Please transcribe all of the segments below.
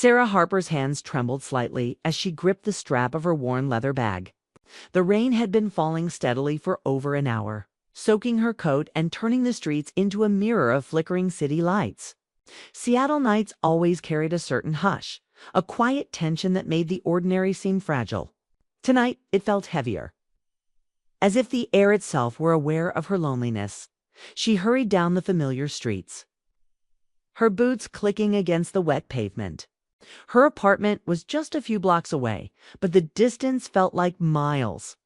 Sarah Harper's hands trembled slightly as she gripped the strap of her worn leather bag. The rain had been falling steadily for over an hour, soaking her coat and turning the streets into a mirror of flickering city lights. Seattle nights always carried a certain hush, a quiet tension that made the ordinary seem fragile. Tonight, it felt heavier, as if the air itself were aware of her loneliness. She hurried down the familiar streets, her boots clicking against the wet pavement. Her apartment was just a few blocks away, but the distance felt like miles.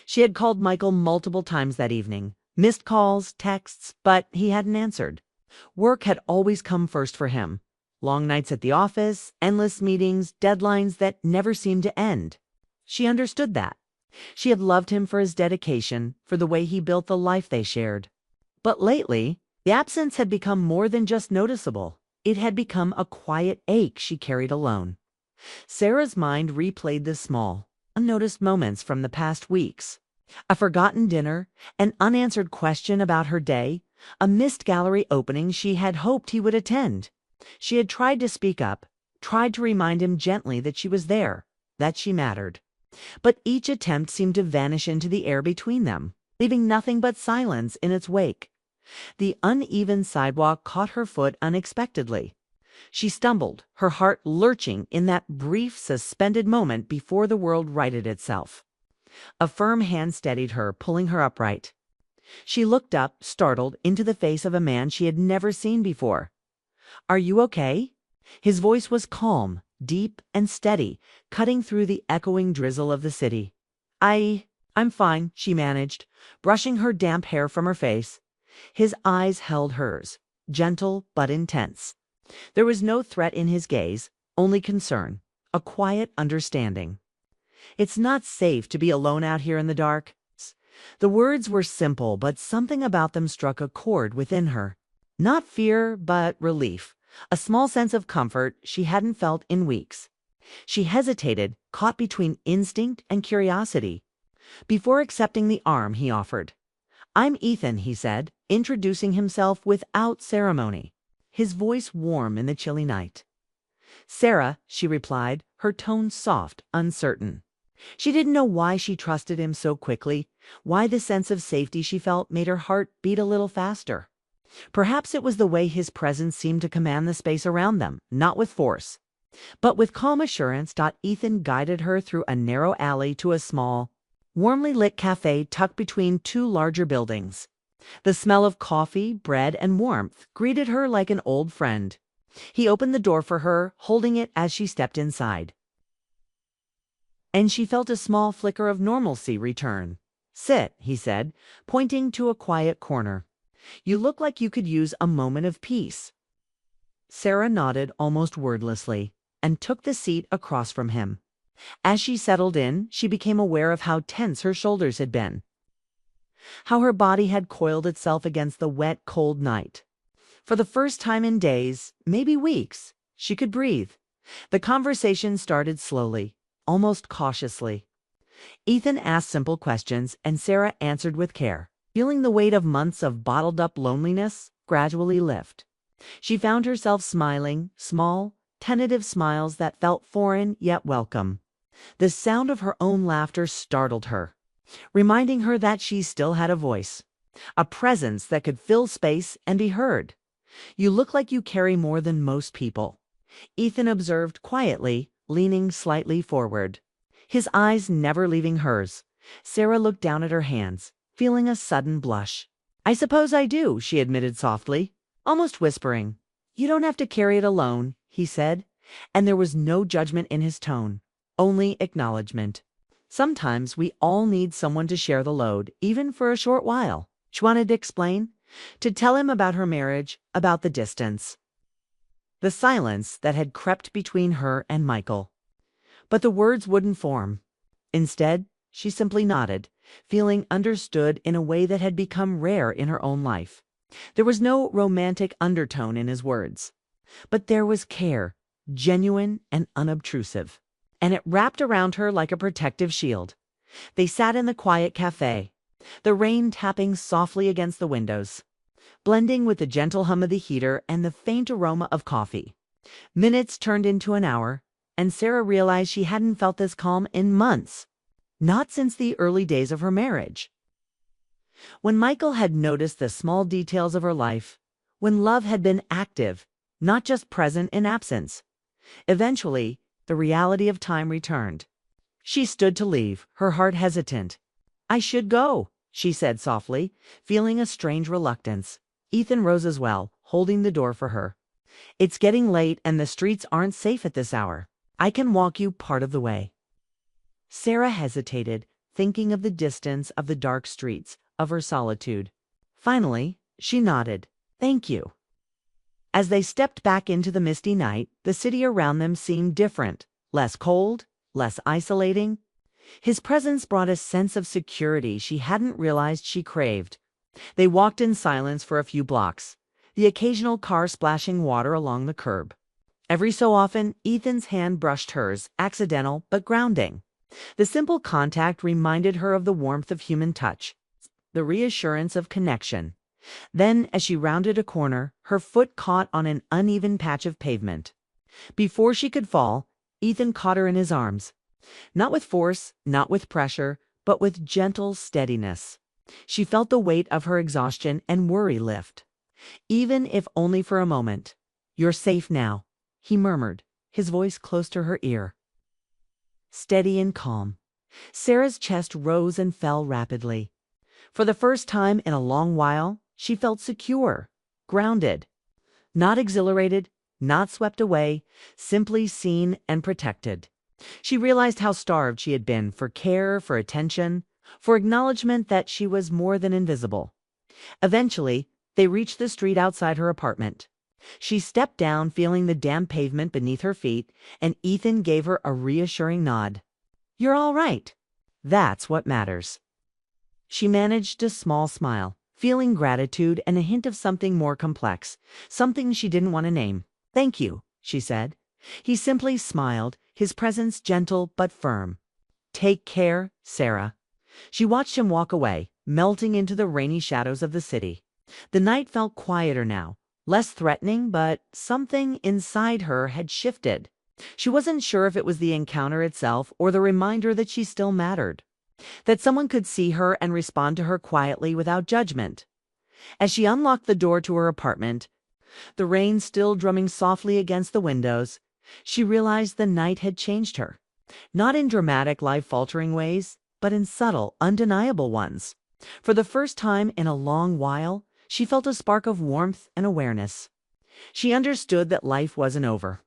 She had called Michael multiple times that evening, missed calls, texts, but he hadn't answered. Work had always come first for him. Long nights at the office, endless meetings, deadlines that never seemed to end. She understood that. She had loved him for his dedication, for the way he built the life they shared. But lately, the absence had become more than just noticeable. It had become a quiet ache she carried alone. Sarah's mind replayed the small, unnoticed moments from the past weeks. A forgotten dinner, an unanswered question about her day, a missed gallery opening she had hoped he would attend. She had tried to speak up, tried to remind him gently that she was there, that she mattered. But each attempt seemed to vanish into the air between them, leaving nothing but silence in its wake. The uneven sidewalk caught her foot unexpectedly. She stumbled, her heart lurching in that brief, suspended moment before the world righted itself. A firm hand steadied her, pulling her upright. She looked up, startled, into the face of a man she had never seen before. "Are you okay?" His voice was calm, deep, and steady, cutting through the echoing drizzle of the city. I'm fine," she managed, brushing her damp hair from her face. His eyes held hers, gentle but intense. There was no threat in his gaze, only concern, a quiet understanding. "It's not safe to be alone out here in the dark." The words were simple, but something about them struck a chord within her. Not fear, but relief, a small sense of comfort she hadn't felt in weeks. She hesitated, caught between instinct and curiosity, before accepting the arm he offered. "I'm Ethan," he said, introducing himself without ceremony, his voice warm in the chilly night. "Sarah," she replied, her tone soft, uncertain. She didn't know why she trusted him so quickly, why the sense of safety she felt made her heart beat a little faster. Perhaps it was the way his presence seemed to command the space around them, not with force, but with calm assurance. Ethan guided her through a narrow alley to a small, warmly lit cafe tucked between two larger buildings. The smell of coffee, bread, and warmth greeted her like an old friend. He opened the door for her, holding it as she stepped inside. And she felt a small flicker of normalcy return. "Sit," he said, pointing to a quiet corner. "You look like you could use a moment of peace." Sarah nodded almost wordlessly and took the seat across from him. As she settled in, she became aware of how tense her shoulders had been, how her body had coiled itself against the wet, cold night. For the first time in days, maybe weeks, she could breathe. The conversation started slowly, almost cautiously. Ethan asked simple questions, and Sarah answered with care, feeling the weight of months of bottled-up loneliness gradually lift. She found herself smiling, small, tentative smiles that felt foreign yet welcome. The sound of her own laughter startled her, reminding her that she still had a voice, a presence that could fill space and be heard. "You look like you carry more than most people," Ethan observed quietly, leaning slightly forward, his eyes never leaving hers. Sarah looked down at her hands, feeling a sudden blush. "I suppose I do," she admitted softly, almost whispering. "You don't have to carry it alone," he said, and there was no judgment in his tone, only acknowledgement. "Sometimes we all need someone to share the load, even for a short while," she wanted to explain, to tell him about her marriage, about the distance, the silence that had crept between her and Michael. But the words wouldn't form. Instead, she simply nodded, feeling understood in a way that had become rare in her own life. There was no romantic undertone in his words, but there was care, genuine and unobtrusive, and it wrapped around her like a protective shield. They sat in the quiet cafe, the rain tapping softly against the windows, blending with the gentle hum of the heater and the faint aroma of coffee. Minutes turned into an hour, and Sarah realized she hadn't felt this calm in months, not since the early days of her marriage. When Michael had noticed the small details of her life, when love had been active, not just present in absence. Eventually, the reality of time returned. She stood to leave, her heart hesitant. "I should go," she said softly, feeling a strange reluctance. Ethan rose as well, holding the door for her. "It's getting late and the streets aren't safe at this hour. I can walk you part of the way." Sarah hesitated, thinking of the distance of the dark streets, of her solitude. Finally, she nodded. "Thank you." As they stepped back into the misty night, the city around them seemed different, less cold, less isolating. His presence brought a sense of security she hadn't realized she craved. They walked in silence for a few blocks, the occasional car splashing water along the curb. Every so often, Ethan's hand brushed hers, accidental but grounding. The simple contact reminded her of the warmth of human touch, the reassurance of connection. Then, as she rounded a corner, her foot caught on an uneven patch of pavement. Before she could fall, Ethan caught her in his arms. Not with force, not with pressure, but with gentle steadiness. She felt the weight of her exhaustion and worry lift. Even if only for a moment. "You're safe now," he murmured, his voice close to her ear. Steady and calm. Sarah's chest rose and fell rapidly. For the first time in a long while, she felt secure, grounded. Not exhilarated, not swept away, simply seen and protected. She realized how starved she had been for care, for attention, for acknowledgement that she was more than invisible. Eventually, they reached the street outside her apartment. She stepped down, feeling the damp pavement beneath her feet, and Ethan gave her a reassuring nod. "You're all right. That's what matters." She managed a small smile, feeling gratitude and a hint of something more complex, something she didn't want to name. "Thank you," she said. He simply smiled, his presence gentle but firm. "Take care, Sarah." She watched him walk away, melting into the rainy shadows of the city. The night felt quieter now, less threatening, but something inside her had shifted. She wasn't sure if it was the encounter itself or the reminder that she still mattered, that someone could see her and respond to her quietly without judgment. As she unlocked the door to her apartment, the rain still drumming softly against the windows, she realized the night had changed her. Not in dramatic, life-altering ways, but in subtle, undeniable ones. For the first time in a long while, she felt a spark of warmth and awareness. She understood that life wasn't over.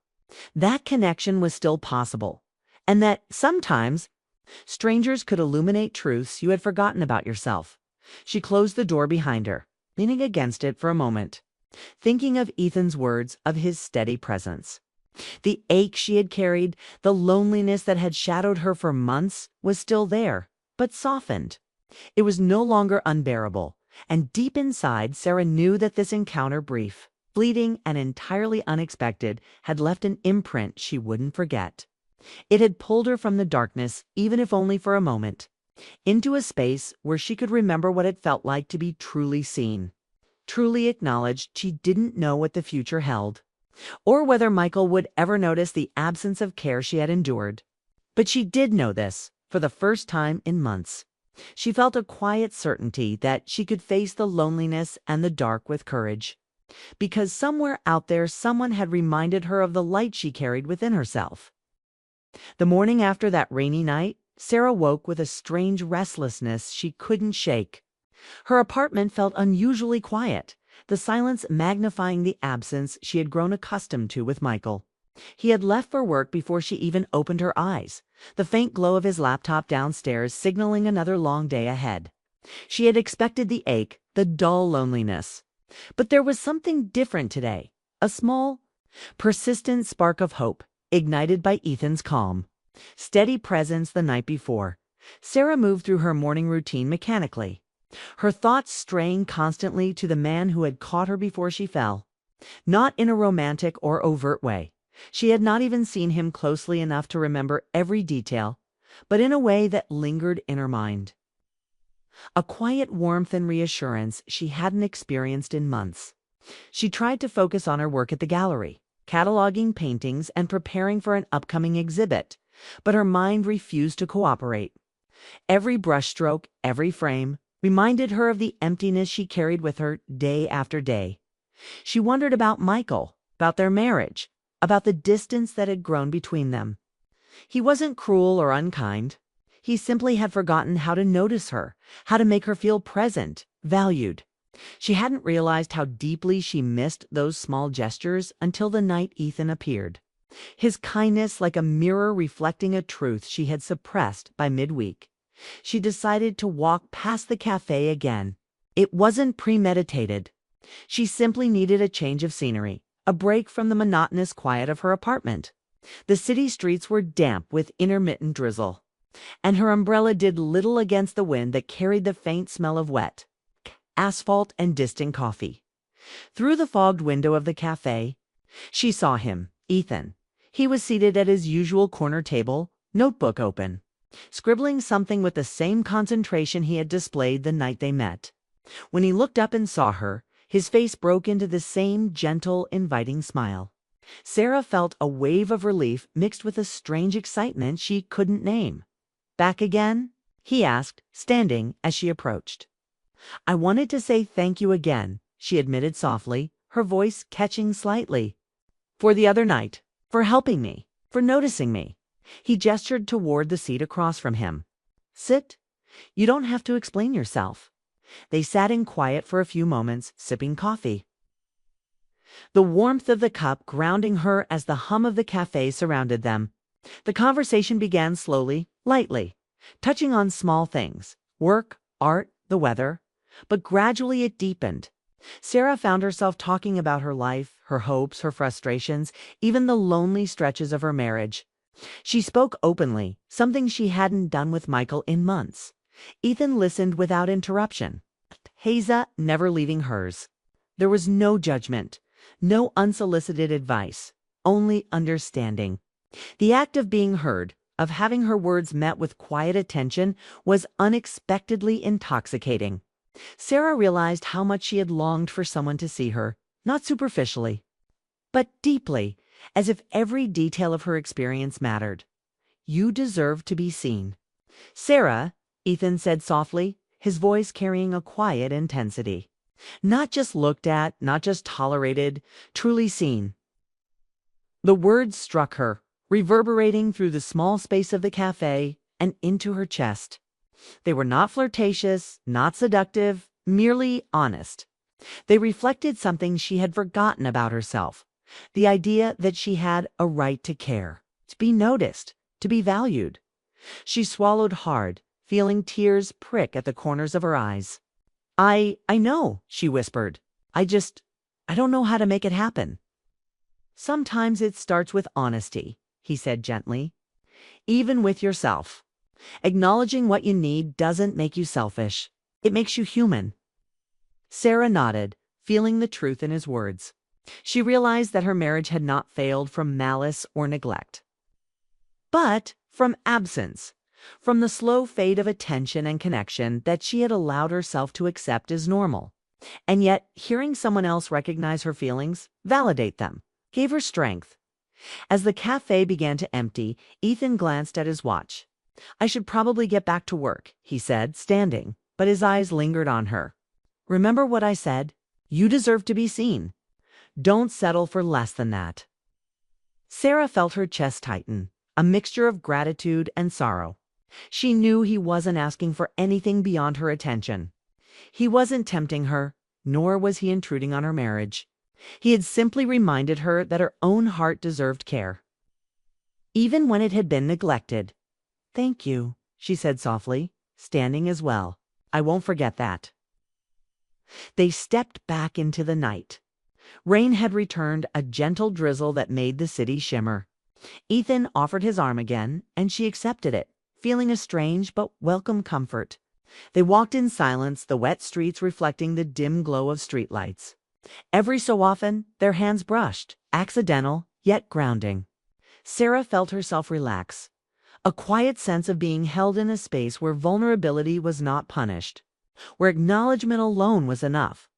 That connection was still possible, and that sometimes strangers could illuminate truths you had forgotten about yourself. She closed the door behind her, leaning against it for a moment, thinking of Ethan's words, of his steady presence. The ache she had carried, the loneliness that had shadowed her for months, was still there, but softened. It was no longer unbearable, and deep inside, Sarah knew that this encounter, brief, fleeting, and entirely unexpected, had left an imprint she wouldn't forget. It had pulled her from the darkness, even if only for a moment, into a space where she could remember what it felt like to be truly seen, truly acknowledged. She didn't know what the future held, or whether Michael would ever notice the absence of care she had endured. But she did know this, for the first time in months. She felt a quiet certainty that she could face the loneliness and the dark with courage, because somewhere out there someone had reminded her of the light she carried within herself. The morning after that rainy night, Sarah woke with a strange restlessness she couldn't shake. Her apartment felt unusually quiet, the silence magnifying the absence she had grown accustomed to with Michael. He had left for work before she even opened her eyes, the faint glow of his laptop downstairs signaling another long day ahead. She had expected the ache, the dull loneliness. But there was something different today, a small, persistent spark of hope, ignited by Ethan's calm, steady presence the night before. Sarah moved through her morning routine mechanically, her thoughts straying constantly to the man who had caught her before she fell. Not in a romantic or overt way. She had not even seen him closely enough to remember every detail, but in a way that lingered in her mind. A quiet warmth and reassurance she hadn't experienced in months. She tried to focus on her work at the gallery, cataloging paintings and preparing for an upcoming exhibit, but her mind refused to cooperate. Every brushstroke, every frame, reminded her of the emptiness she carried with her day after day. She wondered about Michael, about their marriage, about the distance that had grown between them. He wasn't cruel or unkind. He simply had forgotten how to notice her, how to make her feel present, valued. She hadn't realized how deeply she missed those small gestures until the night Ethan appeared. His kindness like a mirror reflecting a truth she had suppressed by midweek. She decided to walk past the cafe again. It wasn't premeditated. She simply needed a change of scenery, a break from the monotonous quiet of her apartment. The city streets were damp with intermittent drizzle, and her umbrella did little against the wind that carried the faint smell of wet asphalt and distant coffee. Through the fogged window of the cafe, she saw him, Ethan. He was seated at his usual corner table, notebook open, scribbling something with the same concentration he had displayed the night they met. When he looked up and saw her, his face broke into the same gentle, inviting smile. Sarah felt a wave of relief mixed with a strange excitement she couldn't name. "Back again?" he asked, standing as she approached. "I wanted to say thank you again," she admitted softly, her voice catching slightly. "For the other night, for helping me, for noticing me." He gestured toward the seat across from him. "Sit. You don't have to explain yourself." They sat in quiet for a few moments, sipping coffee. The warmth of the cup grounding her as the hum of the cafe surrounded them. The conversation began slowly, lightly, touching on small things, work, art, the weather. But gradually it deepened. Sarah found herself talking about her life, her hopes, her frustrations, even the lonely stretches of her marriage. She spoke openly, something she hadn't done with Michael in months. Ethan listened without interruption, Haza never leaving hers. There was no judgment, no unsolicited advice, only understanding. The act of being heard, of having her words met with quiet attention, was unexpectedly intoxicating. Sarah realized how much she had longed for someone to see her, not superficially, but deeply, as if every detail of her experience mattered. "You deserve to be seen." "Sarah," Ethan said softly, his voice carrying a quiet intensity. "Not just looked at, not just tolerated, truly seen." The words struck her, reverberating through the small space of the cafe and into her chest. They were not flirtatious, not seductive, merely honest. They reflected something she had forgotten about herself, the idea that she had a right to care, to be noticed, to be valued. She swallowed hard, feeling tears prick at the corners of her eyes. I know," she whispered. I don't know how to make it happen." "Sometimes it starts with honesty," he said gently. "Even with yourself. Acknowledging what you need doesn't make you selfish. It makes you human." Sarah nodded, feeling the truth in his words. She realized that her marriage had not failed from malice or neglect, but from absence, from the slow fade of attention and connection that she had allowed herself to accept as normal. And yet, hearing someone else recognize her feelings, validate them, gave her strength. As the cafe began to empty, Ethan glanced at his watch. "I should probably get back to work," he said, standing, but his eyes lingered on her. "Remember what I said? You deserve to be seen. Don't settle for less than that." Sarah felt her chest tighten, a mixture of gratitude and sorrow. She knew he wasn't asking for anything beyond her attention. He wasn't tempting her, nor was he intruding on her marriage. He had simply reminded her that her own heart deserved care, even when it had been neglected. "Thank you," she said softly, standing as well. "I won't forget that." They stepped back into the night. Rain had returned, a gentle drizzle that made the city shimmer. Ethan offered his arm again, and she accepted it, feeling a strange but welcome comfort. They walked in silence, the wet streets reflecting the dim glow of streetlights. Every so often, their hands brushed, accidental, yet grounding. Sarah felt herself relax, a quiet sense of being held in a space where vulnerability was not punished, where acknowledgement alone was enough.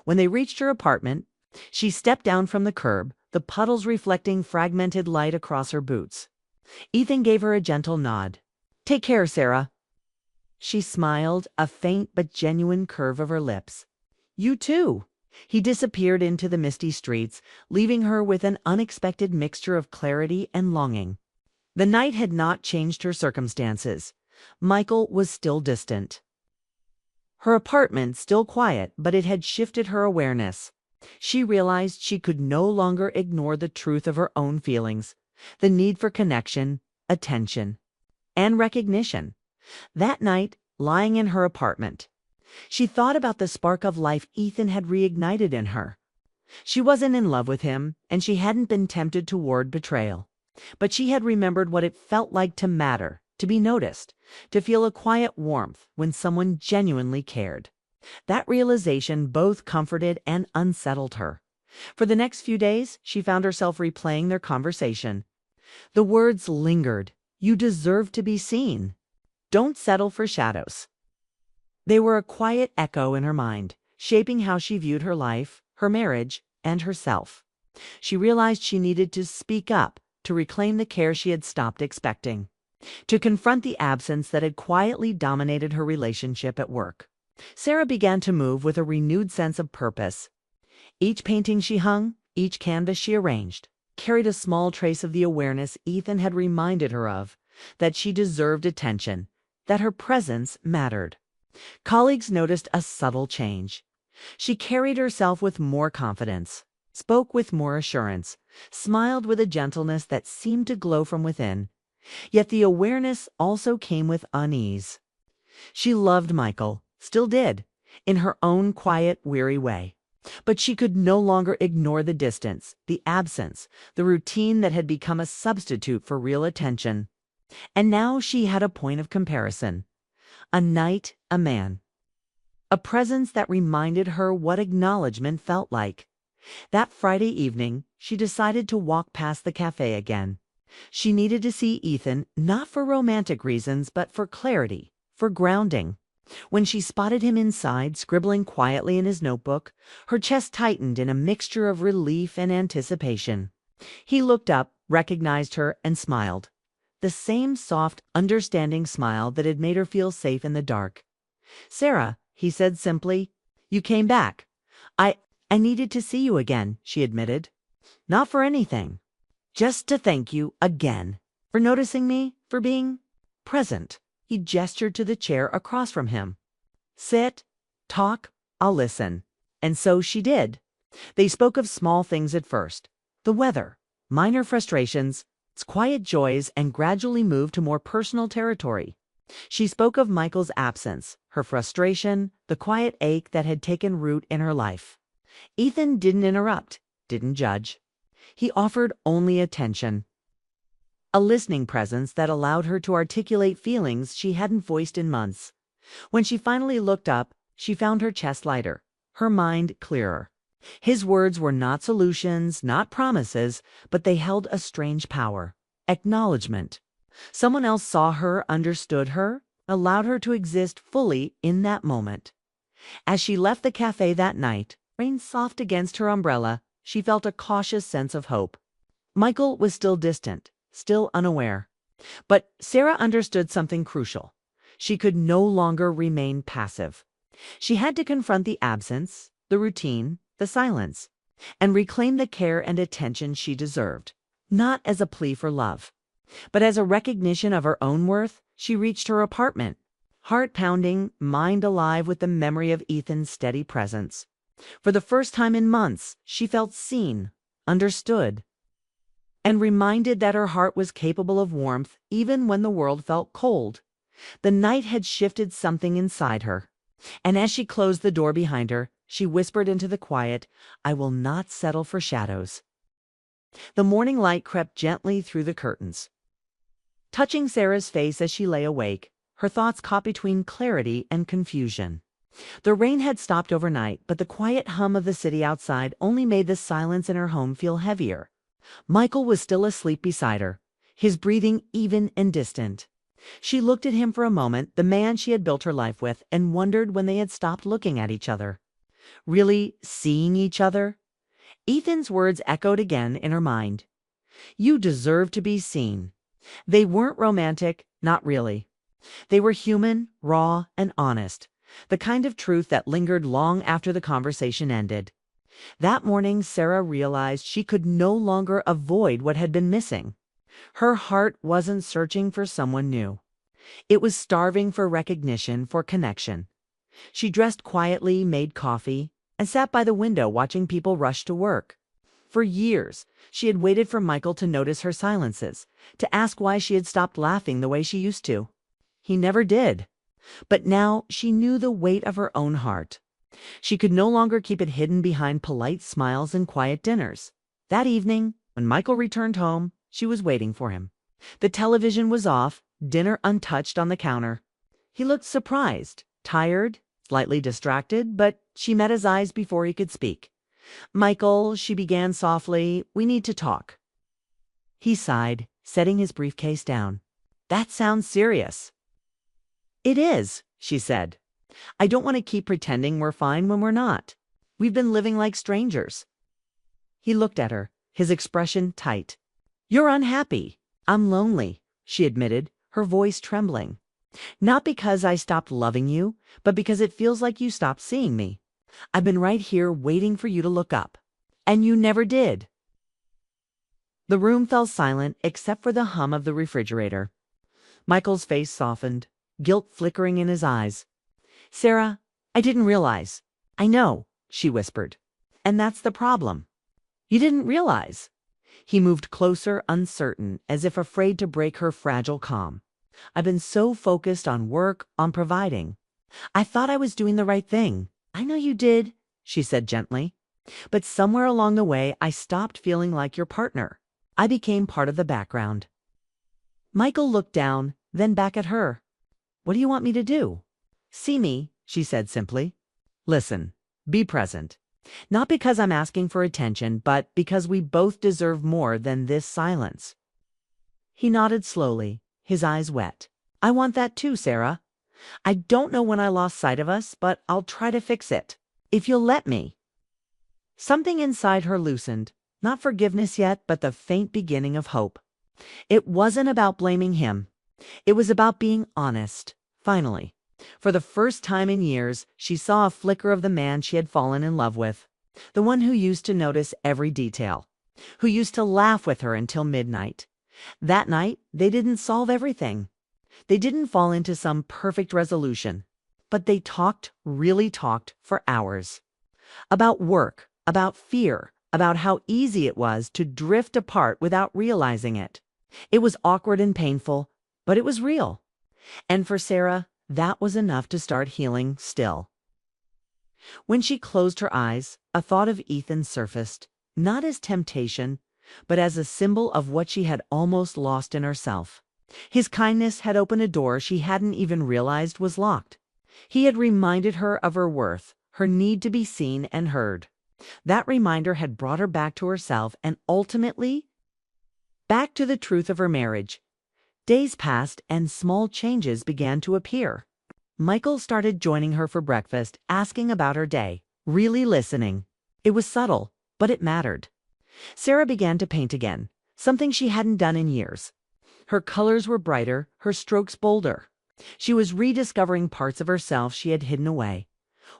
When they reached her apartment, she stepped down from the curb, the puddles reflecting fragmented light across her boots. Ethan gave her a gentle nod. "Take care, Sarah." She smiled, a faint but genuine curve of her lips. "You too." He disappeared into the misty streets, leaving her with an unexpected mixture of clarity and longing. The night had not changed her circumstances. Michael was still distant. Her apartment still quiet, but it had shifted her awareness. She realized she could no longer ignore the truth of her own feelings, the need for connection, attention, and recognition. That night, lying in her apartment, she thought about the spark of life Ethan had reignited in her. She wasn't in love with him, and she hadn't been tempted toward betrayal. But she had remembered what it felt like to matter, to be noticed, to feel a quiet warmth when someone genuinely cared. That realization both comforted and unsettled her. For the next few days, she found herself replaying their conversation. The words lingered. "You deserve to be seen. Don't settle for shadows." They were a quiet echo in her mind, shaping how she viewed her life, her marriage, and herself. She realized she needed to speak up, to reclaim the care she had stopped expecting, to confront the absence that had quietly dominated her relationship at work. Sarah began to move with a renewed sense of purpose. Each painting she hung, each canvas she arranged, carried a small trace of the awareness Ethan had reminded her of, that she deserved attention, that her presence mattered. Colleagues noticed a subtle change. She carried herself with more confidence, spoke with more assurance, smiled with a gentleness that seemed to glow from within. Yet the awareness also came with unease. She loved Michael, still did, in her own quiet, weary way. But she could no longer ignore the distance, the absence, the routine that had become a substitute for real attention. And now she had a point of comparison. A night, a man. A presence that reminded her what acknowledgement felt like. That Friday evening, she decided to walk past the cafe again. She needed to see Ethan, not for romantic reasons, but for clarity, for grounding. When she spotted him inside, scribbling quietly in his notebook, her chest tightened in a mixture of relief and anticipation. He looked up, recognized her, and smiled. The same soft, understanding smile that had made her feel safe in the dark. "Sarah," he said simply, "you came back. I needed to see you again," she admitted. "Not for anything. Just to thank you again. For noticing me, for being present." He gestured to the chair across from him. "Sit, talk, I'll listen." And so she did. They spoke of small things at first. The weather, minor frustrations, its quiet joys, and gradually moved to more personal territory. She spoke of Michael's absence, her frustration, the quiet ache that had taken root in her life. Ethan didn't interrupt, didn't judge. He offered only attention. A listening presence that allowed her to articulate feelings she hadn't voiced in months. When she finally looked up, she found her chest lighter, her mind clearer. His words were not solutions, not promises, but they held a strange power. Acknowledgement. Someone else saw her, understood her, allowed her to exist fully in that moment. As she left the cafe that night, rain soft against her umbrella, she felt a cautious sense of hope. Michael was still distant, still unaware. But Sarah understood something crucial. She could no longer remain passive. She had to confront the absence, the routine, the silence, and reclaim the care and attention she deserved. Not as a plea for love, but as a recognition of her own worth. She reached her apartment, heart pounding, mind alive with the memory of Ethan's steady presence. For the first time in months, she felt seen, understood, and reminded that her heart was capable of warmth even when the world felt cold. The night had shifted something inside her, and as she closed the door behind her, she whispered into the quiet, "I will not settle for shadows." The morning light crept gently through the curtains, touching Sarah's face as she lay awake, her thoughts caught between clarity and confusion. The rain had stopped overnight, but the quiet hum of the city outside only made the silence in her home feel heavier. Michael was still asleep beside her, his breathing even and distant. She looked at him for a moment, the man she had built her life with, and wondered when they had stopped looking at each other. Really seeing each other? Ethan's words echoed again in her mind. You deserve to be seen. They weren't romantic, not really. They were human, raw, and honest, the kind of truth that lingered long after the conversation ended. That morning, Sarah realized she could no longer avoid what had been missing. Her heart wasn't searching for someone new. It was starving for recognition, for connection. She dressed quietly, made coffee, and sat by the window watching people rush to work. For years, she had waited for Michael to notice her silences, to ask why she had stopped laughing the way she used to. He never did. But now she knew the weight of her own heart. She could no longer keep it hidden behind polite smiles and quiet dinners. That evening, when Michael returned home, she was waiting for him. The television was off, dinner untouched on the counter. He looked surprised, tired, slightly distracted, but she met his eyes before he could speak. "Michael," she began softly, "we need to talk." He sighed, setting his briefcase down. "That sounds serious." "It is," she said. "I don't want to keep pretending we're fine when we're not. We've been living like strangers." He looked at her, his expression tight. "You're unhappy." "I'm lonely," she admitted, her voice trembling. "Not because I stopped loving you, but because it feels like you stopped seeing me. I've been right here waiting for you to look up. And you never did." The room fell silent except for the hum of the refrigerator. Michael's face softened, guilt flickering in his eyes. "Sarah, I didn't realize." "I know," she whispered. "And that's the problem. You didn't realize." He moved closer, uncertain, as if afraid to break her fragile calm. "I've been so focused on work, on providing. I thought I was doing the right thing." "I know you did," she said gently. "But somewhere along the way, I stopped feeling like your partner. I became part of the background." Michael looked down, then back at her. "What do you want me to do?" "See me," she said simply. "Listen, be present. Not because I'm asking for attention, but because we both deserve more than this silence." He nodded slowly, his eyes wet. "I want that too, Sarah. I don't know when I lost sight of us, but I'll try to fix it. If you'll let me." Something inside her loosened, not forgiveness yet, but the faint beginning of hope. It wasn't about blaming him. It was about being honest, finally. For the first time in years, she saw a flicker of the man she had fallen in love with. The one who used to notice every detail. Who used to laugh with her until midnight. That night, they didn't solve everything. They didn't fall into some perfect resolution. But they talked, really talked, for hours. About work, about fear, about how easy it was to drift apart without realizing it. It was awkward and painful, but it was real. And for Sarah, that was enough to start healing still. When she closed her eyes, a thought of Ethan surfaced, not as temptation, but as a symbol of what she had almost lost in herself. His kindness had opened a door she hadn't even realized was locked. He had reminded her of her worth, her need to be seen and heard. That reminder had brought her back to herself and ultimately back to the truth of her marriage. Days passed and small changes began to appear. Michael started joining her for breakfast, asking about her day, really listening. It was subtle, but it mattered. Sarah began to paint again, something she hadn't done in years. Her colors were brighter, her strokes bolder. She was rediscovering parts of herself she had hidden away.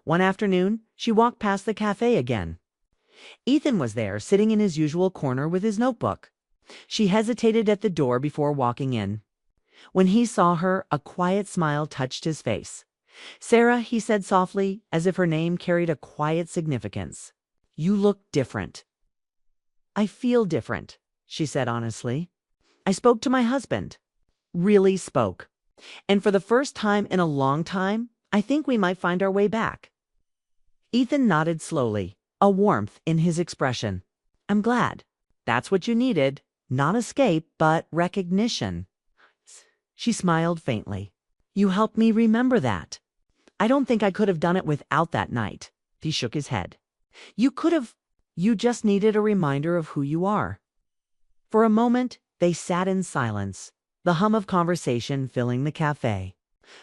One afternoon, she walked past the cafe again. Ethan was there, sitting in his usual corner with his notebook. She hesitated at the door before walking in. When he saw her, a quiet smile touched his face. "Sarah," he said softly, as if her name carried a quiet significance. "You look different." "I feel different," she said honestly. "I spoke to my husband." Really spoke. "And for the first time in a long time, I think we might find our way back." Ethan nodded slowly, a warmth in his expression. "I'm glad. That's what you needed. Not escape, but recognition." She smiled faintly. "You helped me remember that. I don't think I could have done it without that night." He shook his head. "You could have. You just needed a reminder of who you are." For a moment, they sat in silence, the hum of conversation filling the cafe.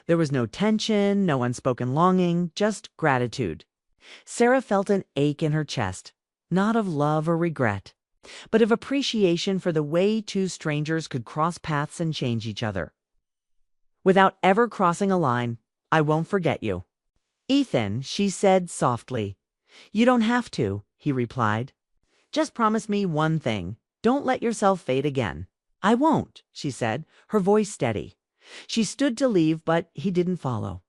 There was no tension, no unspoken longing, just gratitude. Sarah felt an ache in her chest. not of love or regret, but of appreciation for the way two strangers could cross paths and change each other. Without ever crossing a line, I won't forget you. Ethan, she said softly. You don't have to, he replied. Just promise me one thing. Don't let yourself fade again. I won't, she said, her voice steady. She stood to leave, but he didn't follow.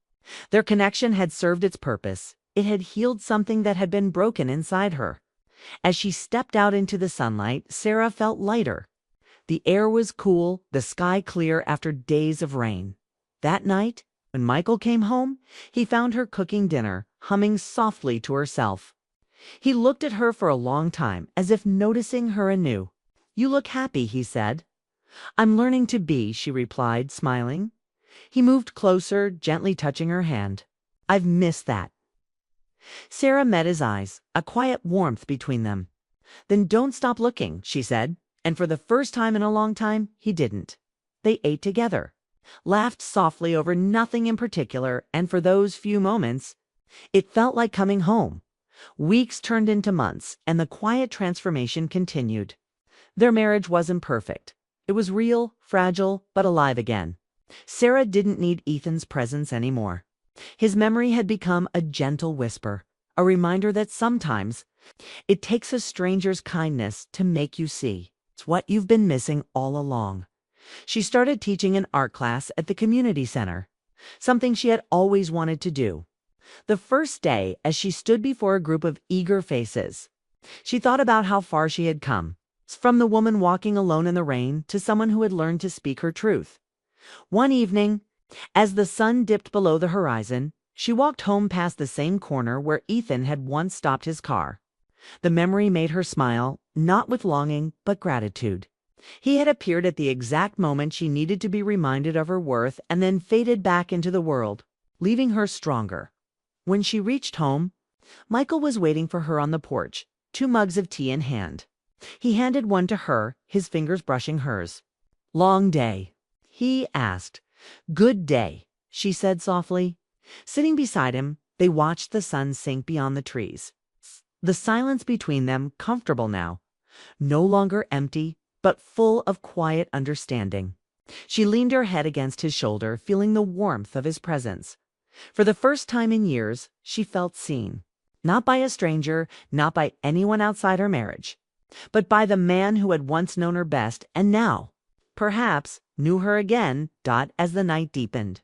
Their connection had served its purpose. It had healed something that had been broken inside her. As she stepped out into the sunlight, Sarah felt lighter. The air was cool, the sky clear after days of rain. That night, when Michael came home, he found her cooking dinner, humming softly to herself. He looked at her for a long time, as if noticing her anew. You look happy, he said. I'm learning to be, she replied, smiling. He moved closer, gently touching her hand. I've missed that. Sarah met his eyes, a quiet warmth between them. Then don't stop looking, she said, and for the first time in a long time, he didn't. They ate together, laughed softly over nothing in particular, and for those few moments, it felt like coming home. Weeks turned into months, and the quiet transformation continued. Their marriage wasn't perfect. It was real, fragile, but alive again. Sarah didn't need Ethan's presence anymore. His memory had become a gentle whisper, a reminder that sometimes it takes a stranger's kindness to make you see. It's what you've been missing all along. She started teaching an art class at the community center, something she had always wanted to do. The first day, as she stood before a group of eager faces, she thought about how far she had come, from the woman walking alone in the rain to someone who had learned to speak her truth. One evening, as the sun dipped below the horizon, she walked home past the same corner where Ethan had once stopped his car. The memory made her smile, not with longing, but gratitude. He had appeared at the exact moment she needed to be reminded of her worth and then faded back into the world, leaving her stronger. When she reached home, Michael was waiting for her on the porch, 2 mugs of tea in hand. He handed one to her, his fingers brushing hers. Long day, he asked. Good day, she said softly. Sitting beside him, they watched the sun sink beyond the trees. The silence between them comfortable now, no longer empty, but full of quiet understanding. She leaned her head against his shoulder, feeling the warmth of his presence. For the first time in years, she felt seen. Not by a stranger, not by anyone outside her marriage, but by the man who had once known her best and now, perhaps, knew her again, as the night deepened.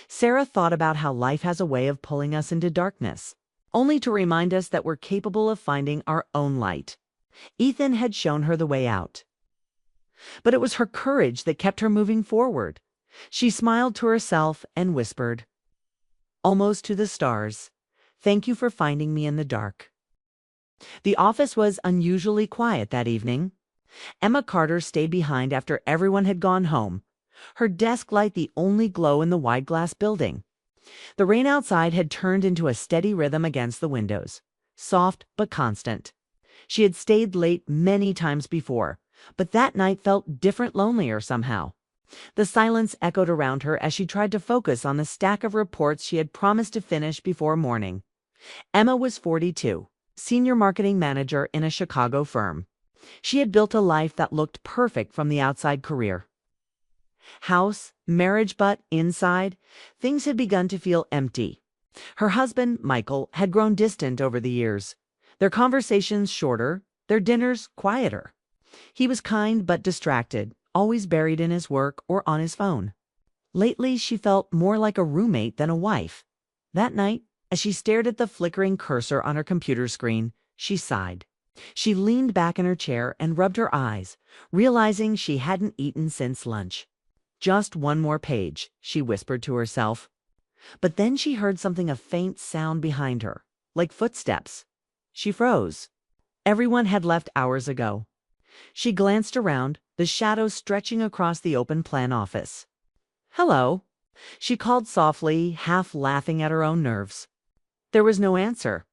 Sarah thought about how life has a way of pulling us into darkness, only to remind us that we're capable of finding our own light. Ethan had shown her the way out. But it was her courage that kept her moving forward. She smiled to herself and whispered, almost to the stars, thank you for finding me in the dark. The office was unusually quiet that evening. Emma Carter stayed behind after everyone had gone home, her desk light the only glow in the wide glass building. The rain outside had turned into a steady rhythm against the windows, soft but constant. She had stayed late many times before, but that night felt different, lonelier somehow. The silence echoed around her as she tried to focus on the stack of reports she had promised to finish before morning. Emma was 42, senior marketing manager in a Chicago firm. She had built a life that looked perfect from the outside career. House, marriage, but inside, things had begun to feel empty. Her husband, Michael, had grown distant over the years, their conversations shorter, their dinners quieter. He was kind but distracted, always buried in his work or on his phone. Lately, she felt more like a roommate than a wife. That night, as she stared at the flickering cursor on her computer screen, she sighed. She leaned back in her chair and rubbed her eyes, realizing she hadn't eaten since lunch. Just one more page, she whispered to herself. But then she heard something, a faint sound behind her, like footsteps. She froze. Everyone had left hours ago. She glanced around, the shadows stretching across the open plan office. Hello, she called softly, half laughing at her own nerves. There was no answer.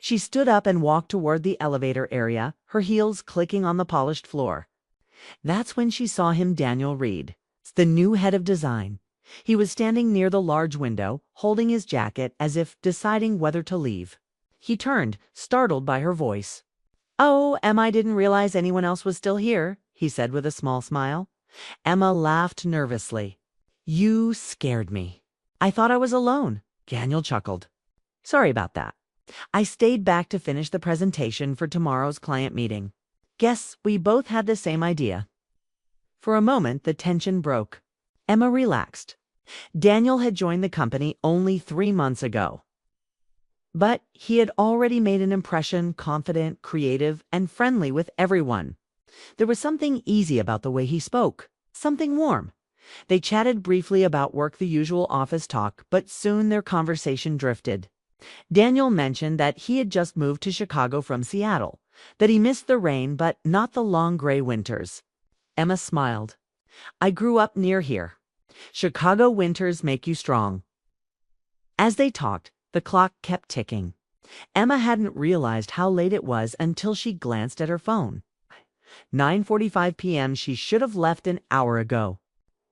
She stood up and walked toward the elevator area, her heels clicking on the polished floor. That's when she saw him, Daniel Reed, the new head of design. He was standing near the large window, holding his jacket as if deciding whether to leave. He turned, startled by her voice. Oh, Emma didn't realize anyone else was still here, he said with a small smile. Emma laughed nervously. You scared me. I thought I was alone. Daniel chuckled. Sorry about that. I stayed back to finish the presentation for tomorrow's client meeting. Guess we both had the same idea. For a moment, the tension broke. Emma relaxed. Daniel had joined the company only 3 months ago. But he had already made an impression, confident, creative, and friendly with everyone. There was something easy about the way he spoke, something warm. They chatted briefly about work, the usual office talk, but soon their conversation drifted. Daniel mentioned that he had just moved to Chicago from Seattle, that he missed the rain but not the long gray winters. Emma smiled. I grew up near here. Chicago winters make you strong. As they talked, the clock kept ticking. Emma hadn't realized how late it was until she glanced at her phone. 9:45 p.m. She should have left an hour ago.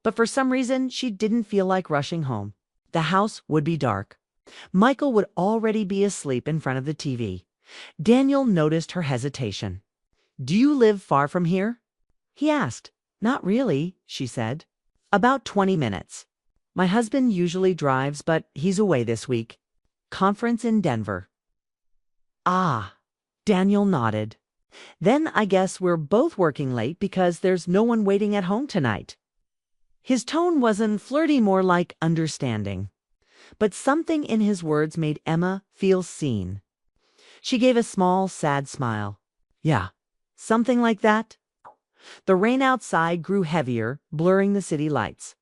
But for some reason, she didn't feel like rushing home. The house would be dark. Michael would already be asleep in front of the TV. Daniel noticed her hesitation. Do you live far from here? He asked. Not really, she said. About 20 minutes. My husband usually drives, but he's away this week. Conference in Denver. Ah, Daniel nodded. Then I guess we're both working late because there's no one waiting at home tonight. His tone wasn't flirty, more like understanding. But something in his words made Emma feel seen. She gave a small, sad smile. Yeah, something like that. The rain outside grew heavier, blurring the city lights.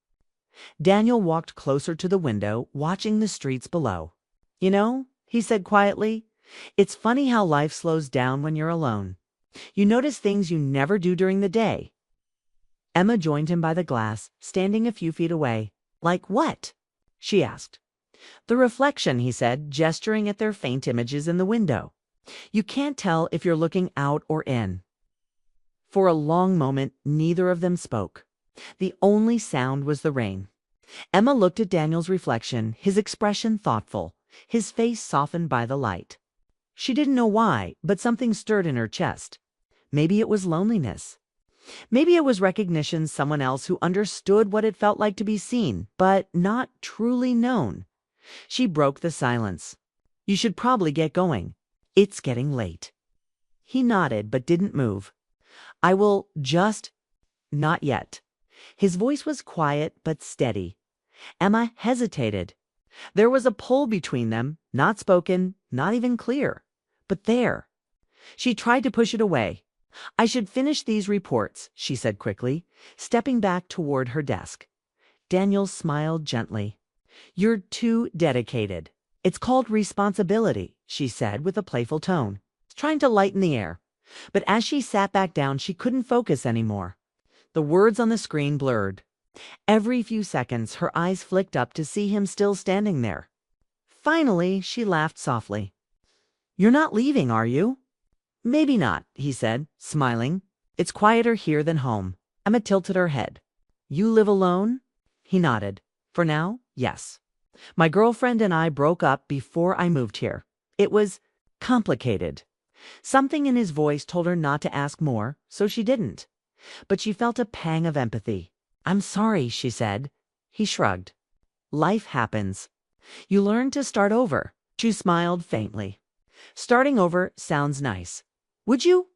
Daniel walked closer to the window, watching the streets below. You know, he said quietly, it's funny how life slows down when you're alone. You notice things you never do during the day. Emma joined him by the glass, standing a few feet away. Like what? She asked. The reflection, he said, gesturing at their faint images in the window. You can't tell if you're looking out or in. For a long moment, neither of them spoke. The only sound was the rain. Emma looked at Daniel's reflection, his expression thoughtful, his face softened by the light. She didn't know why, but something stirred in her chest. Maybe it was loneliness. Maybe it was recognition, someone else who understood what it felt like to be seen, but not truly known. She broke the silence. You should probably get going. It's getting late. He nodded, but didn't move. I will just... Not yet. His voice was quiet, but steady. Emma hesitated. There was a pull between them, not spoken, not even clear, but there. She tried to push it away. I should finish these reports, she said quickly, stepping back toward her desk. Daniel smiled gently. You're too dedicated. It's called responsibility, she said with a playful tone, trying to lighten the air. But as she sat back down, she couldn't focus anymore. The words on the screen blurred. Every few seconds, her eyes flicked up to see him still standing there. Finally, she laughed softly. You're not leaving, are you? Maybe not, he said, smiling. It's quieter here than home. Emma tilted her head. You live alone? He nodded. For now, yes. My girlfriend and I broke up before I moved here. It was complicated. Something in his voice told her not to ask more, so she didn't. But she felt a pang of empathy. I'm sorry, she said. He shrugged. Life happens. You learn to start over. She smiled faintly. Starting over sounds nice. Would you?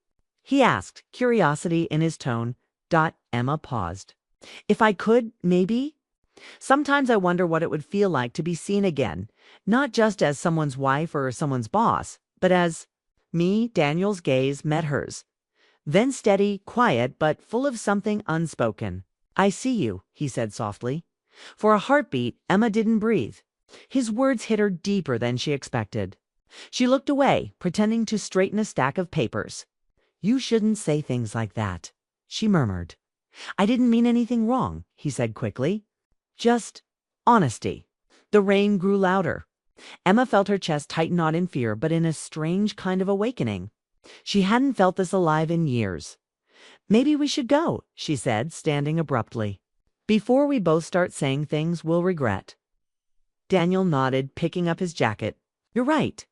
He asked, curiosity in his tone. Emma paused. If I could, maybe? Sometimes I wonder what it would feel like to be seen again, not just as someone's wife or someone's boss, but as me. Daniel's gaze met hers. Then steady, quiet, but full of something unspoken. I see you, he said softly. For a heartbeat, Emma didn't breathe. His words hit her deeper than she expected. She looked away, pretending to straighten a stack of papers. You shouldn't say things like that, she murmured. I didn't mean anything wrong, he said quickly. Just honesty. The rain grew louder. Emma felt her chest tighten, not in fear, but in a strange kind of awakening. She hadn't felt this alive in years. Maybe we should go, she said, standing abruptly. Before we both start saying things we'll regret. Daniel nodded, picking up his jacket. You're right.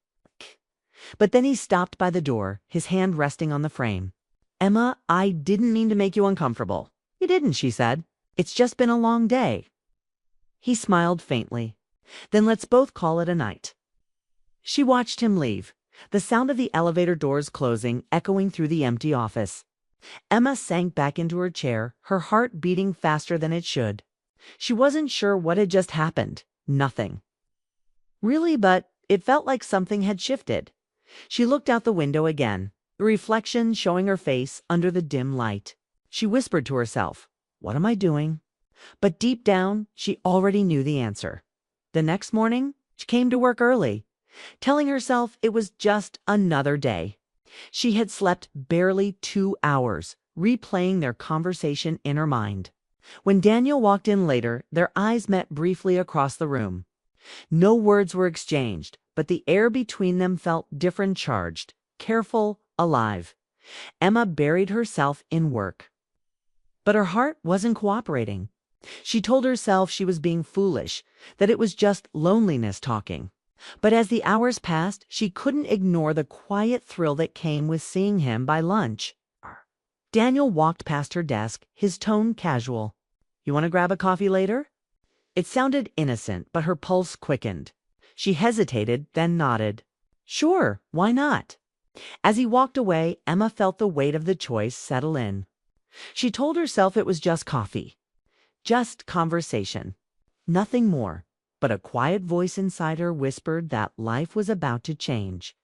But then he stopped by the door, his hand resting on the frame. "Emma, I didn't mean to make you uncomfortable." "You didn't," she said. "It's just been a long day." He smiled faintly. "Then let's both call it a night." She watched him leave, the sound of the elevator doors closing echoing through the empty office. Emma sank back into her chair, her heart beating faster than it should. She wasn't sure what had just happened. Nothing. Really, but it felt like something had shifted. She looked out the window again, the reflection showing her face under the dim light. She whispered to herself, "What am I doing?" But deep down, she already knew the answer. The next morning, she came to work early, telling herself it was just another day. She had slept barely 2 hours, replaying their conversation in her mind. When Daniel walked in later, their eyes met briefly across the room. No words were exchanged, but the air between them felt different, charged, careful, alive. Emma buried herself in work. But her heart wasn't cooperating. She told herself she was being foolish, that it was just loneliness talking. But as the hours passed, she couldn't ignore the quiet thrill that came with seeing him by lunch. Daniel walked past her desk, his tone casual. "You want to grab a coffee later?" It sounded innocent, but her pulse quickened. She hesitated, then nodded. "Sure, why not?" As he walked away, Emma felt the weight of the choice settle in. She told herself it was just coffee, just conversation, nothing more. But a quiet voice inside her whispered that life was about to change.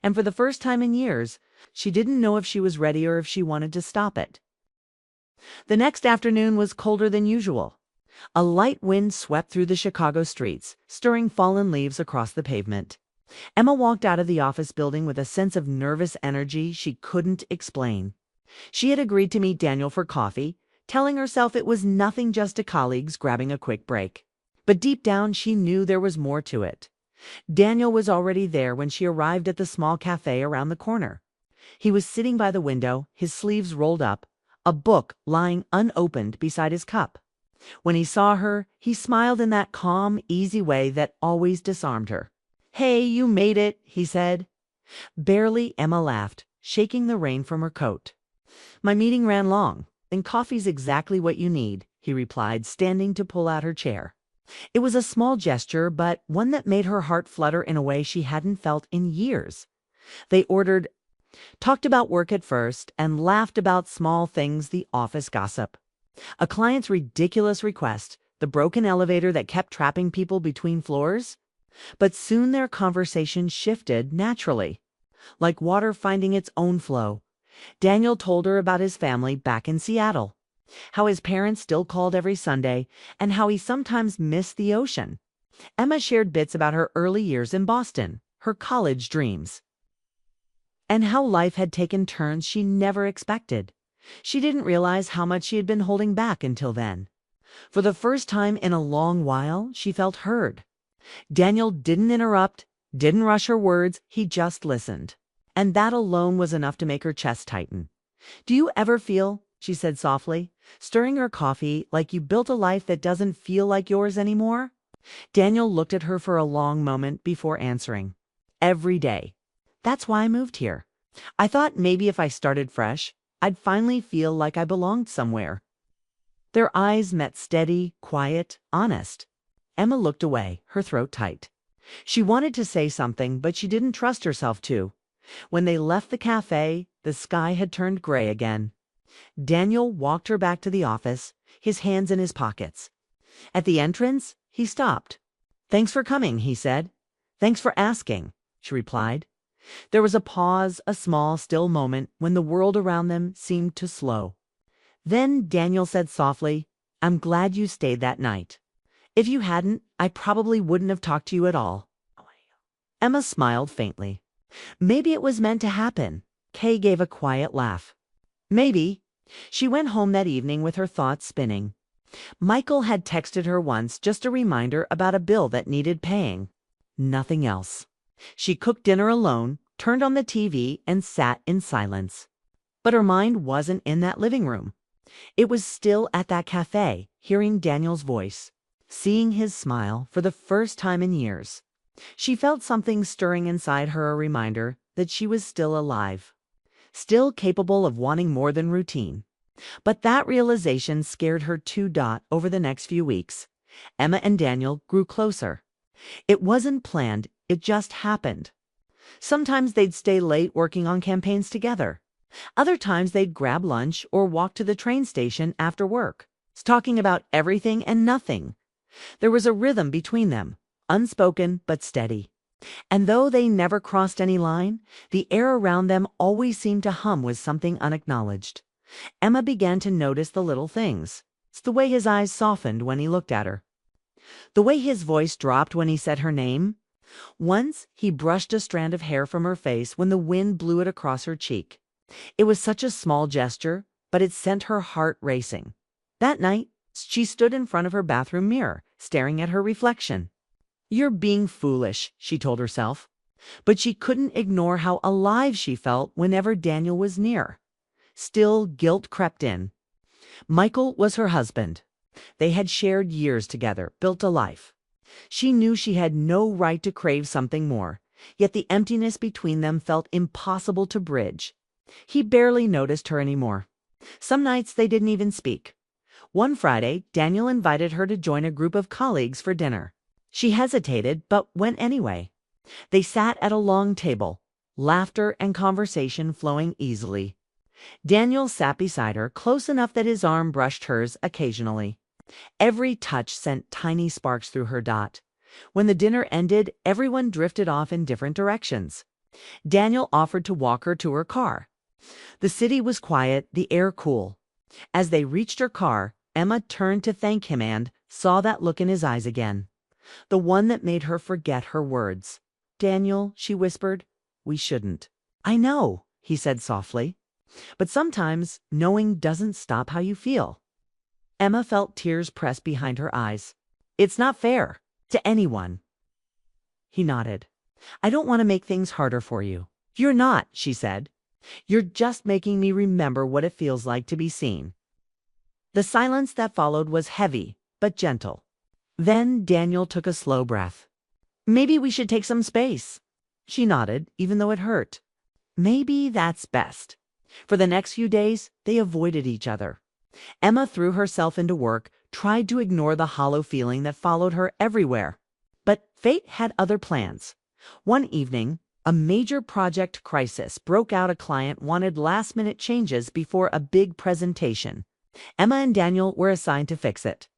And for the first time in years, she didn't know if she was ready or if she wanted to stop it. The next afternoon was colder than usual. A light wind swept through the Chicago streets, stirring fallen leaves across the pavement. Emma walked out of the office building with a sense of nervous energy she couldn't explain. She had agreed to meet Daniel for coffee, telling herself it was nothing, just a colleagues grabbing a quick break. But deep down, she knew there was more to it. Daniel was already there when she arrived at the small cafe around the corner. He was sitting by the window, his sleeves rolled up, a book lying unopened beside his cup. When he saw her, he smiled in that calm, easy way that always disarmed her. "Hey, you made it," he said. Barely, Emma laughed, shaking the rain from her coat. "My meeting ran long, and coffee's exactly what you need," he replied, standing to pull out her chair. It was a small gesture, but one that made her heart flutter in a way she hadn't felt in years. They ordered, talked about work at first, and laughed about small things, the office gossip. A client's ridiculous request, the broken elevator that kept trapping people between floors. But soon their conversation shifted naturally, like water finding its own flow. Daniel told her about his family back in Seattle, how his parents still called every Sunday, and how he sometimes missed the ocean. Emma shared bits about her early years in Boston, her college dreams, and how life had taken turns she never expected. She didn't realize how much she had been holding back until then. For the first time in a long while, she felt heard. Daniel didn't interrupt, didn't rush her words, he just listened. And that alone was enough to make her chest tighten. "Do you ever feel," she said softly, stirring her coffee, "like you built a life that doesn't feel like yours anymore?" Daniel looked at her for a long moment before answering. "Every day. That's why I moved here. I thought maybe if I started fresh, I'd finally feel like I belonged somewhere." Their eyes met, steady, quiet, honest. Emma looked away, her throat tight. She wanted to say something, but she didn't trust herself to. When they left the cafe, the sky had turned gray again. Daniel walked her back to the office, his hands in his pockets. At the entrance, he stopped. "Thanks for coming," he said. "Thanks for asking," she replied. There was a pause, a small, still moment when the world around them seemed to slow. Then Daniel said softly, "I'm glad you stayed that night. If you hadn't, I probably wouldn't have talked to you at all." Emma smiled faintly. "Maybe it was meant to happen." Kay gave a quiet laugh. "Maybe." She went home that evening with her thoughts spinning. Michael had texted her once, just a reminder about a bill that needed paying. Nothing else. She cooked dinner alone, turned on the TV, and sat in silence. But her mind wasn't in that living room. It was still at that cafe, hearing Daniel's voice, seeing his smile for the first time in years. She felt something stirring inside her, a reminder that she was still alive, still capable of wanting more than routine. But that realization scared her too. Over the next few weeks, Emma and Daniel grew closer. It wasn't planned, it just happened. Sometimes they'd stay late working on campaigns together. Other times they'd grab lunch or walk to the train station after work, talking about everything and nothing. There was a rhythm between them, unspoken but steady. And though they never crossed any line, the air around them always seemed to hum with something unacknowledged. Emma began to notice the little things. It's the way his eyes softened when he looked at her, the way his voice dropped when he said her name. Once, he brushed a strand of hair from her face when the wind blew it across her cheek. It was such a small gesture, but it sent her heart racing. That night, she stood in front of her bathroom mirror, staring at her reflection. "You're being foolish," she told herself. But she couldn't ignore how alive she felt whenever Daniel was near. Still, guilt crept in. Michael was her husband. They had shared years together, built a life. She knew she had no right to crave something more, yet the emptiness between them felt impossible to bridge. He barely noticed her anymore. Some nights they didn't even speak. One Friday, Daniel invited her to join a group of colleagues for dinner. She hesitated, but went anyway. They sat at a long table, laughter and conversation flowing easily. Daniel sat beside her, close enough that his arm brushed hers occasionally. Every touch sent tiny sparks through her. When the dinner ended, everyone drifted off in different directions. Daniel offered to walk her to her car. The city was quiet, the air cool. As they reached her car, Emma turned to thank him and saw that look in his eyes again. The one that made her forget her words. "Daniel," she whispered, "we shouldn't." "I know," he said softly. "But sometimes knowing doesn't stop how you feel." Emma felt tears press behind her eyes. "It's not fair. To anyone." He nodded. "I don't want to make things harder for you." "You're not," she said. "You're just making me remember what it feels like to be seen." The silence that followed was heavy, but gentle. Then Daniel took a slow breath. "Maybe we should take some space." She nodded, even though it hurt. Maybe that's best. For the next few days, they avoided each other. Emma threw herself into work, tried to ignore the hollow feeling that followed her everywhere. But fate had other plans. One evening, a major project crisis broke out. A client wanted last-minute changes before a big presentation. Emma and Daniel were assigned to fix it.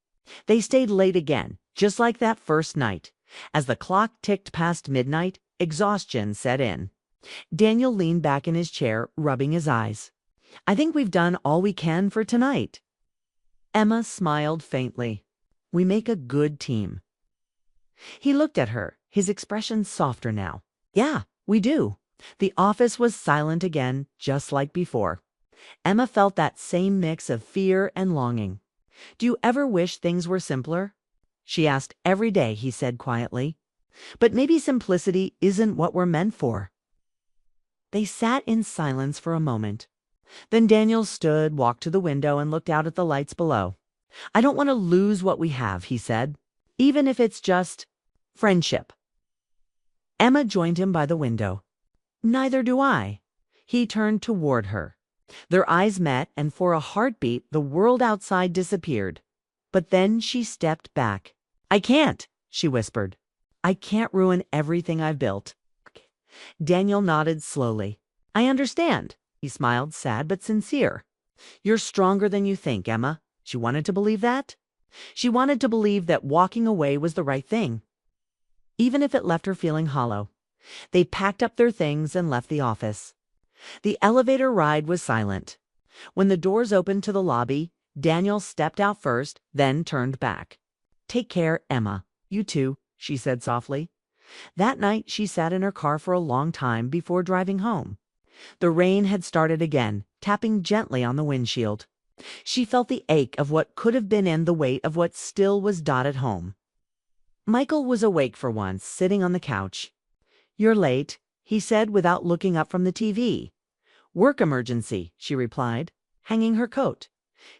They stayed late again, just like that first night. As the clock ticked past midnight, exhaustion set in. Daniel leaned back in his chair, rubbing his eyes. "I think we've done all we can for tonight." Emma smiled faintly. "We make a good team." He looked at her, his expression softer now. "Yeah, we do." The office was silent again, just like before. Emma felt that same mix of fear and longing. "Do you ever wish things were simpler?" She asked. "Every day," he said quietly. "But maybe simplicity isn't what we're meant for." They sat in silence for a moment. Then Daniel stood, walked to the window, and looked out at the lights below. "I don't want to lose what we have," he said, "even if it's just friendship." Emma joined him by the window. "Neither do I." He turned toward her. Their eyes met, and for a heartbeat, the world outside disappeared. But then she stepped back. "I can't," she whispered. "I can't ruin everything I've built." Daniel nodded slowly. "I understand." He smiled, sad but sincere. "You're stronger than you think, Emma." She wanted to believe that. She wanted to believe that walking away was the right thing, even if it left her feeling hollow. They packed up their things and left the office. The elevator ride was silent. When the doors opened to the lobby, Daniel stepped out first, then turned back. "Take care, Emma. You too," she said softly. That night she sat in her car for a long time before driving home. The rain had started again, tapping gently on the windshield. She felt the ache of what could have been and the weight of what still was at home. Michael was awake for once, sitting on the couch. "You're late," he said without looking up from the TV. "Work emergency," she replied, hanging her coat.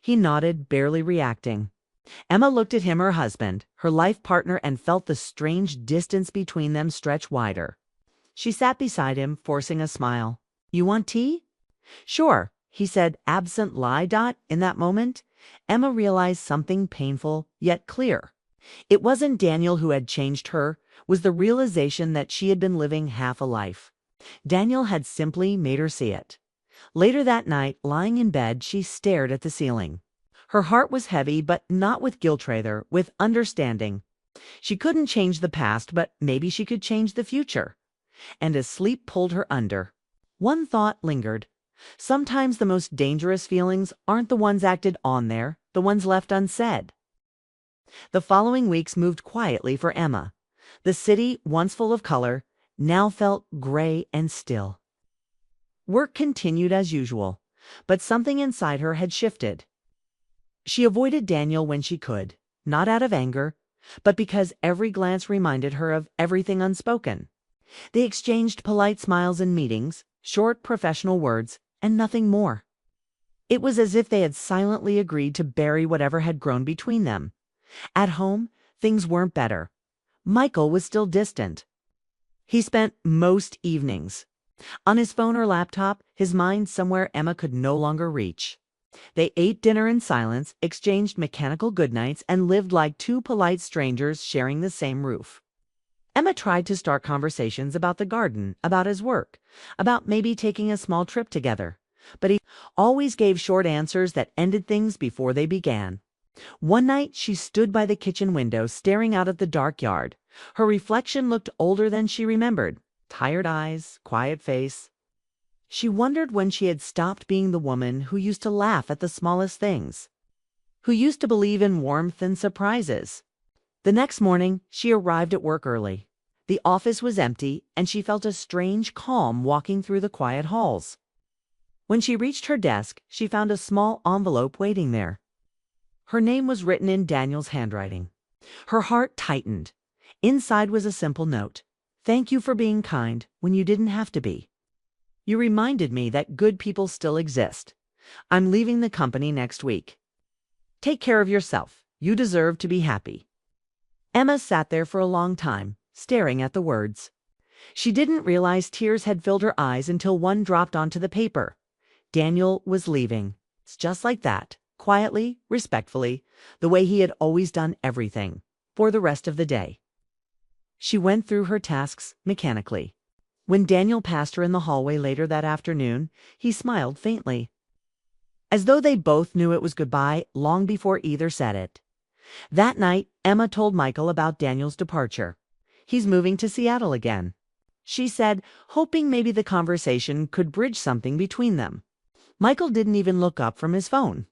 He nodded, barely reacting. Emma looked at him, her husband, her life partner, and felt the strange distance between them stretch wider. She sat beside him, forcing a smile. "You want tea?" "Sure," he said, absent lie. In that moment, Emma realized something painful yet clear. It wasn't Daniel who had changed her, was the realization that she had been living half a life. Daniel had simply made her see it. Later that night, lying in bed, she stared at the ceiling. Her heart was heavy, but not with guilt, rather, with understanding. She couldn't change the past, but maybe she could change the future. And as sleep pulled her under, one thought lingered. Sometimes the most dangerous feelings aren't the ones acted on there, the ones left unsaid. The following weeks moved quietly for Emma. The city, once full of color, now felt gray and still. Work continued as usual, but something inside her had shifted. She avoided Daniel when she could, not out of anger, but because every glance reminded her of everything unspoken. They exchanged polite smiles in meetings, short professional words, and nothing more. It was as if they had silently agreed to bury whatever had grown between them. At home, things weren't better. Michael was still distant. He spent most evenings on his phone or laptop, his mind somewhere Emma could no longer reach. They ate dinner in silence, exchanged mechanical goodnights, and lived like two polite strangers sharing the same roof. Emma tried to start conversations about the garden, about his work, about maybe taking a small trip together, but he always gave short answers that ended things before they began. One night, she stood by the kitchen window, staring out at the dark yard. Her reflection looked older than she remembered. Tired eyes, quiet face. She wondered when she had stopped being the woman who used to laugh at the smallest things, who used to believe in warmth and surprises. The next morning, she arrived at work early. The office was empty, and she felt a strange calm walking through the quiet halls. When she reached her desk, she found a small envelope waiting there. Her name was written in Daniel's handwriting. Her heart tightened. Inside was a simple note. "Thank you for being kind when you didn't have to be. You reminded me that good people still exist. I'm leaving the company next week. Take care of yourself. You deserve to be happy." Emma sat there for a long time, staring at the words. She didn't realize tears had filled her eyes until one dropped onto the paper. Daniel was leaving. It's just like that, quietly, respectfully, the way he had always done everything, for the rest of the day. She went through her tasks mechanically. When Daniel passed her in the hallway later that afternoon, he smiled faintly, as though they both knew it was goodbye long before either said it. That night, Emma told Michael about Daniel's departure. "He's moving to Seattle again," she said, hoping maybe the conversation could bridge something between them. Michael didn't even look up from his phone.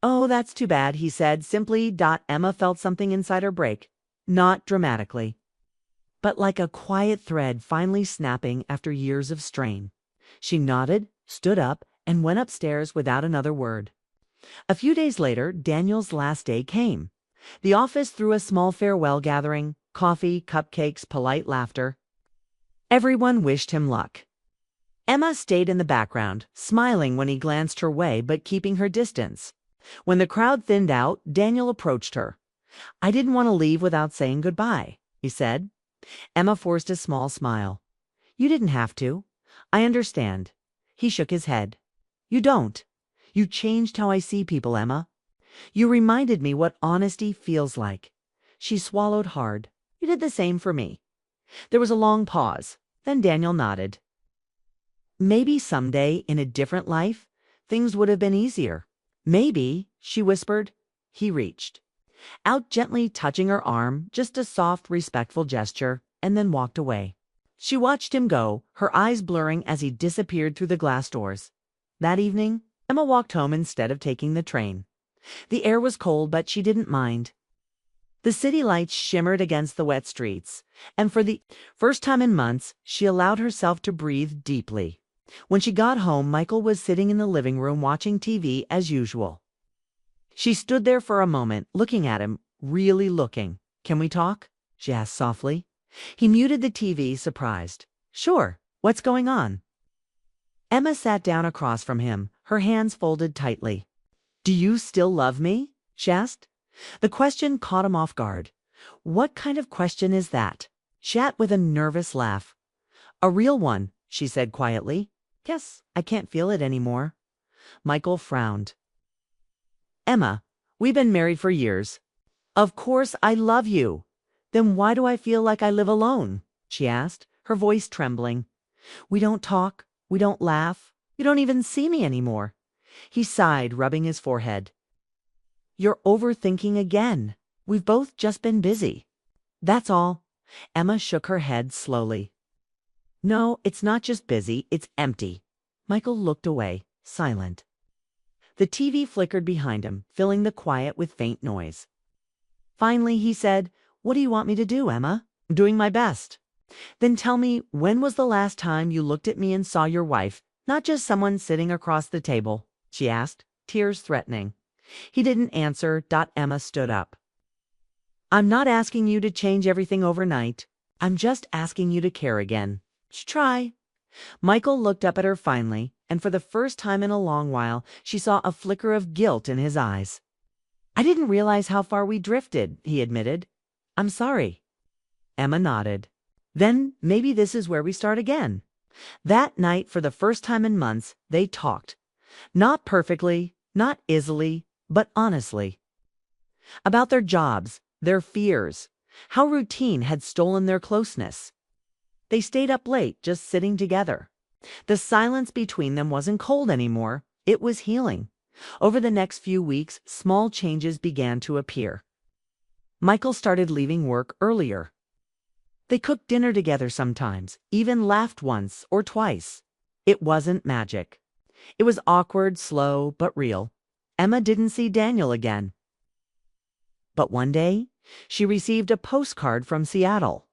"Oh, that's too bad," he said simply. Emma felt something inside her break, not dramatically, but like a quiet thread finally snapping after years of strain. She nodded, stood up, and went upstairs without another word. A few days later, Daniel's last day came. The office threw a small farewell gathering, coffee, cupcakes, polite laughter. Everyone wished him luck. Emma stayed in the background, smiling when he glanced her way but keeping her distance. When the crowd thinned out, Daniel approached her. "I didn't want to leave without saying goodbye," he said. Emma forced a small smile. "You didn't have to. I understand." He shook his head. "You don't. You changed how I see people, Emma. You reminded me what honesty feels like." She swallowed hard. "You did the same for me." There was a long pause. Then Daniel nodded. "Maybe someday, in a different life, things would have been easier." "Maybe," she whispered. He reached out gently, touching her arm, just a soft, respectful gesture, and then walked away. She watched him go, her eyes blurring as he disappeared through the glass doors. That evening, Emma walked home instead of taking the train. The air was cold, but she didn't mind. The city lights shimmered against the wet streets, and for the first time in months, she allowed herself to breathe deeply. When she got home, Michael was sitting in the living room watching TV as usual. She stood there for a moment, looking at him, really looking. "Can we talk?" she asked softly. He muted the TV, surprised. "Sure. What's going on?" Emma sat down across from him, her hands folded tightly. "Do you still love me?" she asked. The question caught him off guard. "What kind of question is that?" She asked with a nervous laugh. A real one, she said quietly. Yes, I can't feel it anymore. Michael frowned. Emma, we've been married for years. Of course I love you. Then why do I feel like I live alone? She asked, her voice trembling. We don't talk, we don't laugh, you don't even see me anymore. He sighed, rubbing his forehead. You're overthinking again. We've both just been busy. That's all. Emma shook her head slowly. No, it's not just busy, it's empty. Michael looked away, silent. The TV flickered behind him, filling the quiet with faint noise. Finally, he said, What do you want me to do, Emma? I'm doing my best. Then tell me, when was the last time you looked at me and saw your wife, not just someone sitting across the table? She asked, tears threatening. He didn't answer. Emma stood up. I'm not asking you to change everything overnight. I'm just asking you to care again. Try. Michael looked up at her finally, and for the first time in a long while, she saw a flicker of guilt in his eyes. I didn't realize how far we drifted, he admitted. I'm sorry. Emma nodded. Then maybe this is where we start again. That night, for the first time in months, they talked. Not perfectly, not easily, but honestly. About their jobs, their fears, how routine had stolen their closeness. They stayed up late, just sitting together. The silence between them wasn't cold anymore. It was healing. Over the next few weeks, small changes began to appear. Michael started leaving work earlier. They cooked dinner together sometimes, even laughed once or twice. It wasn't magic. It was awkward, slow, but real. Emma didn't see Daniel again. But one day, she received a postcard from Seattle.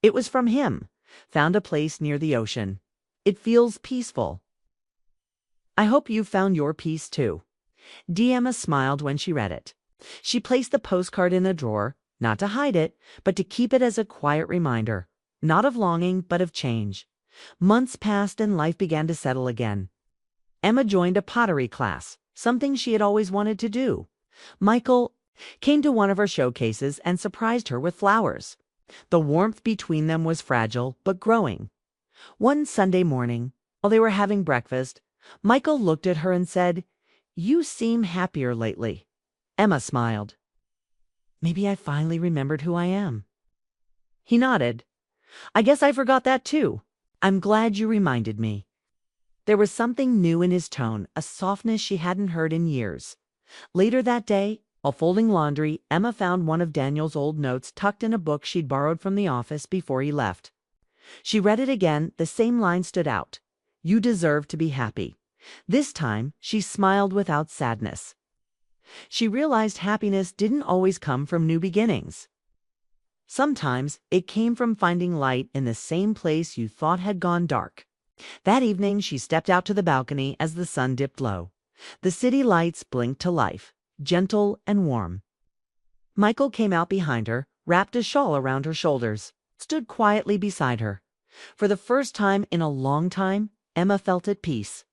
It was from him, found a place near the ocean. It feels peaceful. I hope you found your peace too. Emma smiled when she read it. She placed the postcard in a drawer, not to hide it, but to keep it as a quiet reminder, not of longing, but of change. Months passed and life began to settle again. Emma joined a pottery class, something she had always wanted to do. Michael came to one of her showcases and surprised her with flowers. The warmth between them was fragile, but growing. One Sunday morning, while they were having breakfast, Michael looked at her and said, You seem happier lately. Emma smiled. Maybe I finally remembered who I am. He nodded. I guess I forgot that too. I'm glad you reminded me. There was something new in his tone, a softness she hadn't heard in years. Later that day, while folding laundry, Emma found one of Daniel's old notes tucked in a book she'd borrowed from the office before he left. She read it again. The same line stood out. You deserve to be happy. This time, she smiled without sadness. She realized happiness didn't always come from new beginnings. Sometimes it came from finding light in the same place you thought had gone dark. That evening, she stepped out to the balcony as the sun dipped low. The city lights blinked to life, gentle and warm. Michael came out behind her, wrapped a shawl around her shoulders, stood quietly beside her. For the first time in a long time, Emma felt at peace.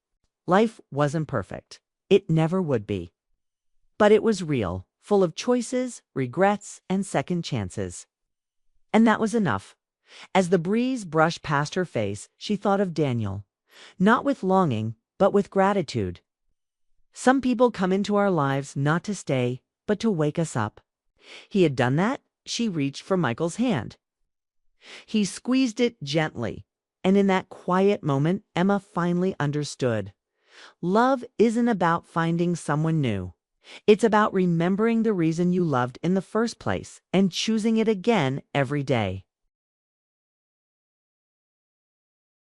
Life wasn't perfect. It never would be. But it was real, full of choices, regrets, and second chances. And that was enough. As the breeze brushed past her face, she thought of Daniel, not with longing, but with gratitude. Some people come into our lives not to stay, but to wake us up. He had done that. She reached for Michael's hand. He squeezed it gently, and in that quiet moment, Emma finally understood. Love isn't about finding someone new. It's about remembering the reason you loved in the first place and choosing it again every day.